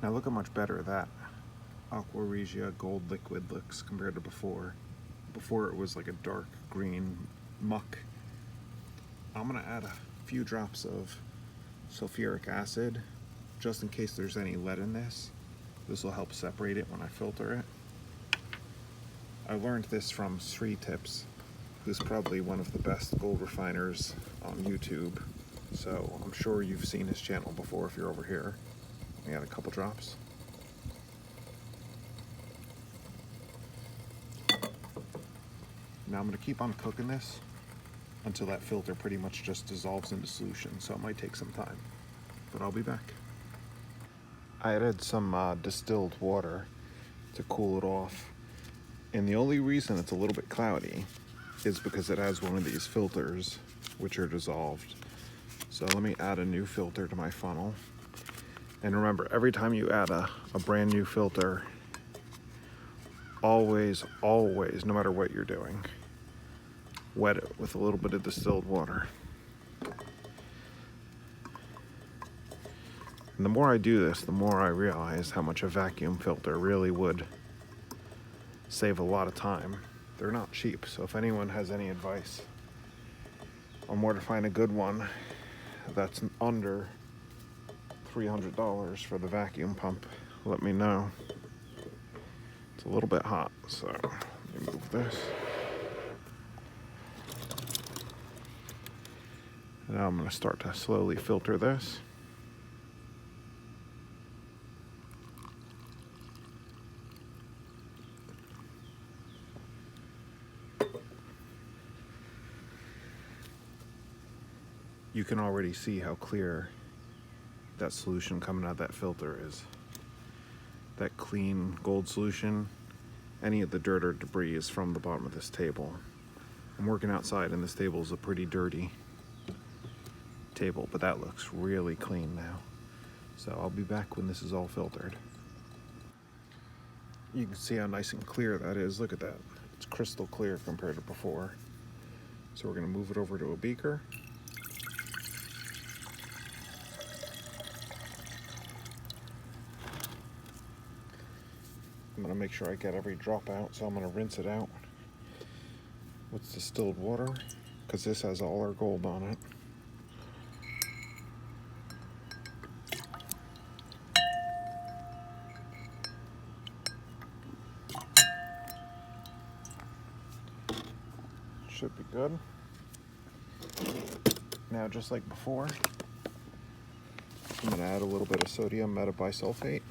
Now look how much better that Aqua Regia gold liquid looks compared to before. Before it was like a dark green muck. I'm gonna add a few drops of sulfuric acid just in case there's any lead in this. This will help separate it when I filter it. I learned this from Sri Tips, who's probably one of the best gold refiners on YouTube. So I'm sure you've seen his channel before if you're over here. I got a couple drops. Now I'm going to keep on cooking this until that filter pretty much just dissolves into solution, so it might take some time, but I'll be back. I added some distilled water to cool it off, and the only reason it's a little bit cloudy is because it has one of these filters which are dissolved. So let me add a new filter to my funnel. And remember, every time you add a brand new filter, always, no matter what you're doing, wet it with a little bit of distilled water. And the more I do this, the more I realize how much a vacuum filter really would save a lot of time. They're not cheap, so if anyone has any advice on where to find a good one that's under $300 for the vacuum pump, let me know. It's a little bit hot, so let me move this. Now I'm going to start to slowly filter this. You can already see how clear that solution coming out of that filter is. That clean gold solution, any of the dirt or debris is from the bottom of this table. I'm working outside and this table is a pretty dirty table, but that looks really clean now. So I'll be back when this is all filtered. You can see how nice and clear that is. Look at that. It's crystal clear compared to before. So we're going to move it over to a beaker. I'm going to make sure I get every drop out, so I'm going to rinse it out with distilled water, because this has all our gold on it. Should be good. Now, just like before, I'm going to add a little bit of sodium metabisulfate,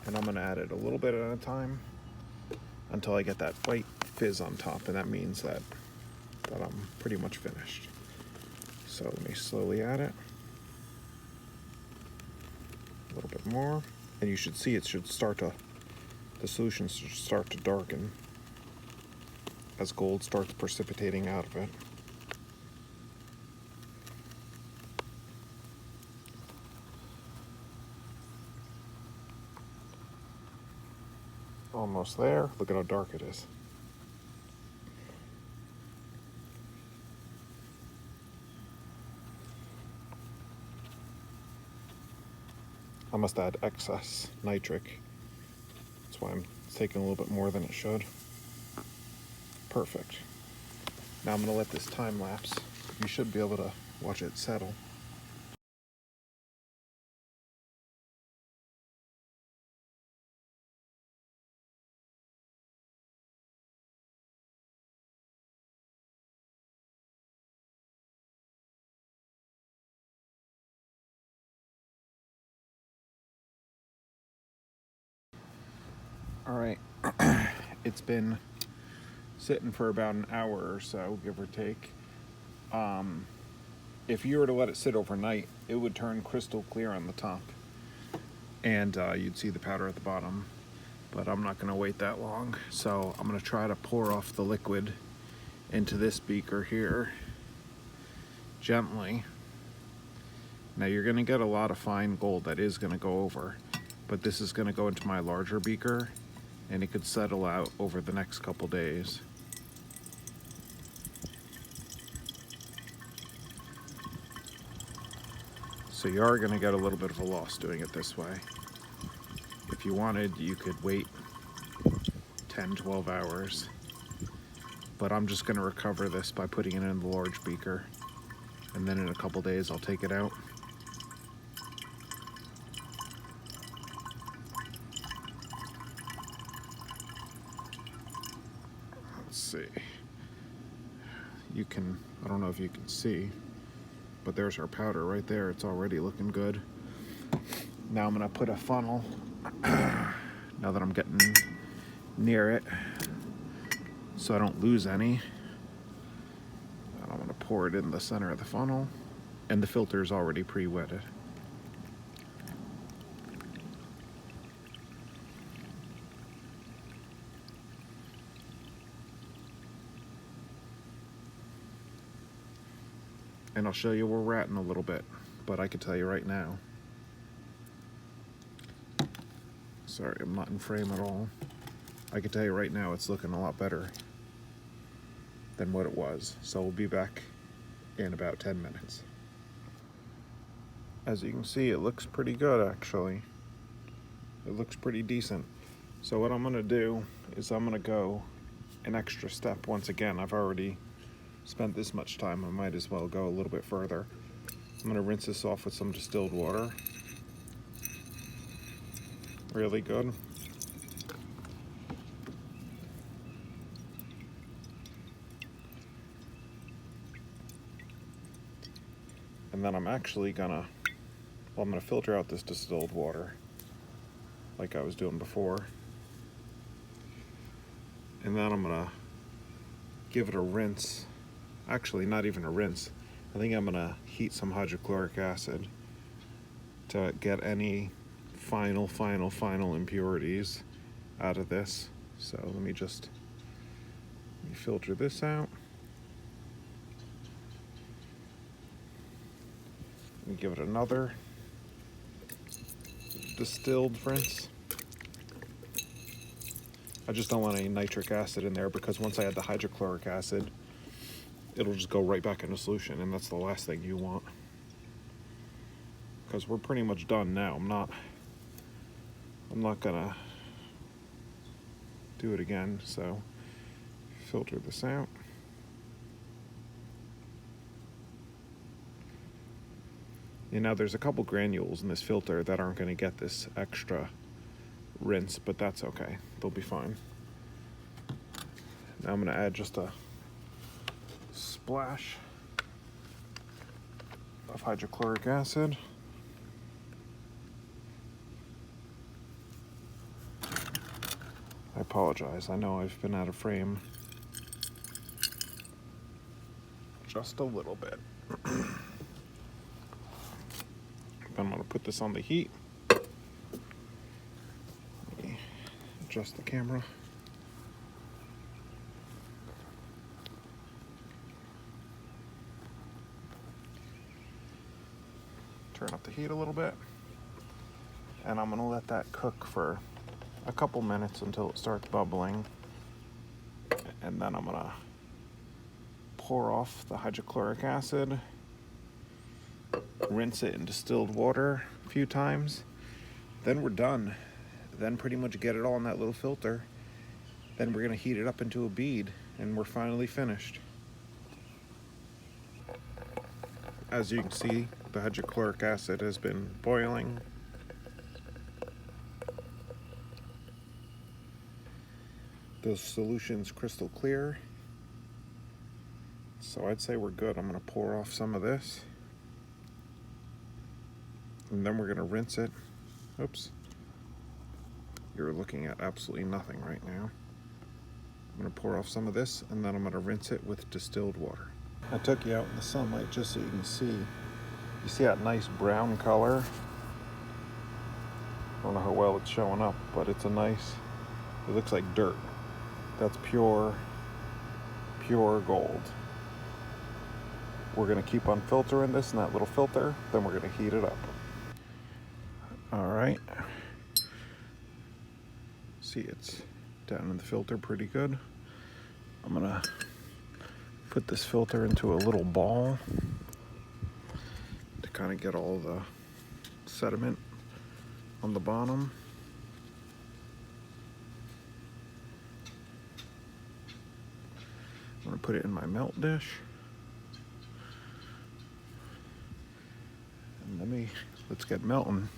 and I'm going to add it a little bit at a time until I get that white fizz on top, and that means that I'm pretty much finished. So let me slowly add it. A little bit more, and you should see it should start to, the solution should start to darken as gold starts precipitating out of it. Almost there. Look at how dark it is. I must add excess nitric. That's why I'm taking a little bit more than it should. Perfect. Now I'm going to let this time lapse. You should be able to watch it settle. All right, it's been sitting for about an hour or so, give or take. If you were to let it sit overnight, it would turn crystal clear on the top, and you'd see the powder at the bottom. But I'm not going to wait that long, so I'm going to try to pour off the liquid into this beaker here gently. Now you're going to get a lot of fine gold that is going to go over, but this is going to go into my larger beaker, and it could settle out over the next couple days. So you are going to get a little bit of a loss doing it this way. If you wanted, you could wait 10, 12 hours. But I'm just going to recover this by putting it in the large beaker. And then in a couple days, I'll take it out. Let's see. You can, I don't know if you can see, but there's our powder right there. It's already looking good. Now I'm going to put a funnel, now that I'm getting near it, so I don't lose any. And I'm going to pour it in the center of the funnel, and the filter is already pre-wetted. And I'll show you where we're at in a little bit, but I can tell you right now. Sorry, I'm not in frame at all. I can tell you right now it's looking a lot better than what it was. So we'll be back in about 10 minutes. As you can see, it looks pretty good actually. It looks pretty decent. So what I'm gonna do is I'm gonna go an extra step once again. I've already spent this much time, I might as well go a little bit further. I'm gonna rinse this off with some distilled water. Really good. And then I'm actually gonna, well, I'm gonna filter out this distilled water like I was doing before. And then I'm gonna give it a rinse. Actually, not even a rinse. I think I'm gonna heat some hydrochloric acid to get any final impurities out of this. So let me filter this out. Let me give it another distilled rinse. I just don't want any nitric acid in there, because once I add the hydrochloric acid, it'll just go right back into solution, and that's the last thing you want. Because we're pretty much done now. I'm not gonna do it again, so filter this out. And now there's a couple granules in this filter that aren't gonna get this extra rinse, but that's okay. They'll be fine. Now I'm gonna add just a splash of hydrochloric acid. I apologize, I know I've been out of frame just a little bit. I'm gonna put this on the heat. Let me adjust the camera. Turn up the heat a little bit. And I'm gonna let that cook for a couple minutes until it starts bubbling. And then I'm gonna pour off the hydrochloric acid, rinse it in distilled water a few times. Then we're done. Then pretty much get it all in that little filter. Then we're gonna heat it up into a bead, and we're finally finished. As you can see, the hydrochloric acid has been boiling. The solution's crystal clear. So I'd say we're good. I'm gonna pour off some of this. And then we're gonna rinse it. Oops. You're looking at absolutely nothing right now. I'm gonna pour off some of this, and then I'm gonna rinse it with distilled water. I took you out in the sunlight just so you can see. You see that nice brown color? I don't know how well it's showing up, but it's a nice, it looks like dirt. That's pure gold. We're gonna keep on filtering this in that little filter, then we're gonna heat it up. All right. See, it's down in the filter pretty good. I'm gonna put this filter into a little ball to kind of get all the sediment on the bottom. put it in my melt dish. And let's get melting.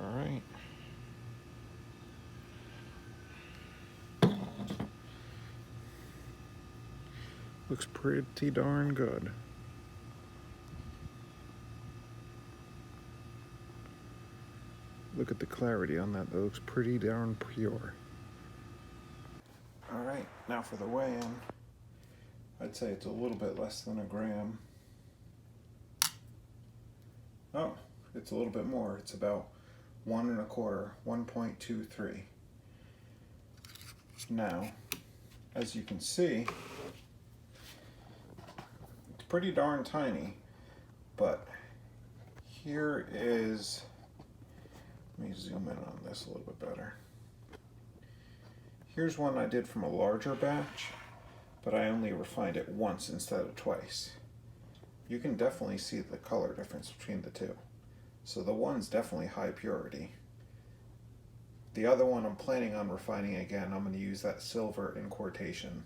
All right. Looks pretty darn good. Look at the clarity on that. That looks pretty darn pure. All right, now for the weigh-in. I'd say it's a little bit less than a gram. Oh, it's a little bit more. It's about 1 1/4, 1.23. Now, as you can see, it's pretty darn tiny, but here is, let me zoom in on this a little bit better. Here's one I did from a larger batch, but I only refined it once instead of twice. You can definitely see the color difference between the two. So the one's definitely high purity. The other one I'm planning on refining again. I'm going to use that silver in quotation